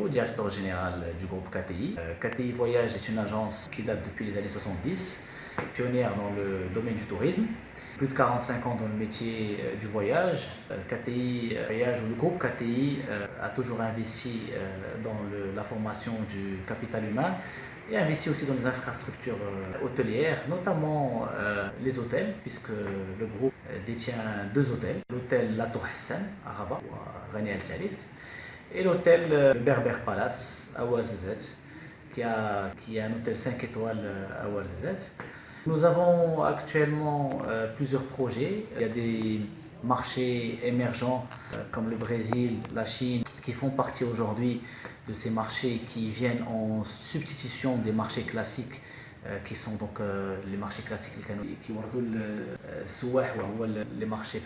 directeur général du groupe KTI. KTI Voyage est une agence qui date depuis les années 70, pionnière dans le domaine du tourisme. Plus de 45 ans dans le métier du voyage. KTI Voyage, ou le groupe KTI, a toujours investi dans la formation du capital humain et investi aussi dans les infrastructures hôtelières, notamment les hôtels, puisque le groupe détient 2 hôtels. L'hôtel La Tour Hassan à Rabat, à Rani Al Talif, et l'hôtel le Berber Palace à Ouarzazate, qui est un hôtel 5 étoiles à Ouarzazate. Nous avons actuellement plusieurs projets. Il y a des marchés émergents comme le Brésil, la Chine, qui font partie aujourd'hui de ces marchés qui viennent en substitution des marchés classiques qui sont donc les marchés classiques qui ont les marchés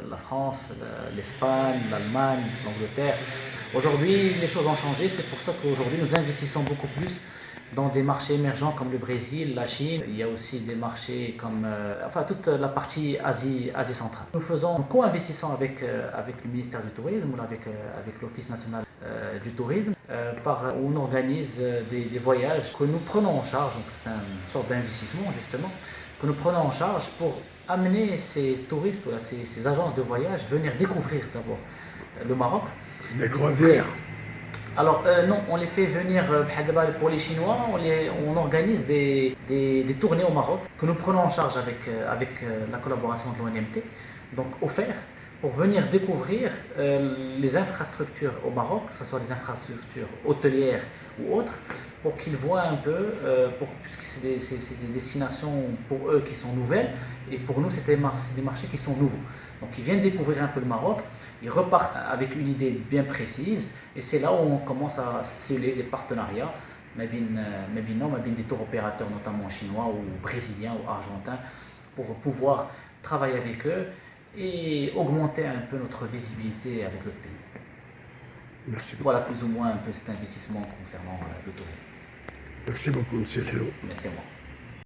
la France, l'Espagne, l'Allemagne, l'Angleterre. Aujourd'hui, les choses ont changé, c'est pour ça qu'aujourd'hui nous investissons beaucoup plus dans des marchés émergents comme le Brésil, la Chine. Il y a aussi des marchés comme toute la partie Asie centrale. Nous co-investissons avec le ministère du Tourisme ou avec l'Office national du tourisme, où on organise des voyages que nous prenons en charge. Donc c'est une sorte d'investissement justement que nous prenons en charge pour amener ces touristes, ces agences de voyage venir découvrir d'abord le Maroc. Des croisières. Alors non, on les fait venir pour les Chinois, on organise des tournées au Maroc que nous prenons en charge avec la collaboration de l'ONMT, donc offert pour venir découvrir les infrastructures au Maroc, que ce soit des infrastructures hôtelières ou autres, pour qu'ils voient un peu, puisque c'est des destinations pour eux qui sont nouvelles, et pour nous c'est des marchés qui sont nouveaux. Donc ils viennent découvrir un peu le Maroc, ils repartent avec une idée bien précise, et c'est là où on commence à sceller des partenariats, mais des tours opérateurs notamment chinois ou brésiliens ou argentins, pour pouvoir travailler avec eux et augmenter un peu notre visibilité avec notre pays. Merci beaucoup. Voilà plus ou moins un peu cet investissement concernant le tourisme. Merci beaucoup, M. Lelo. Merci à moi.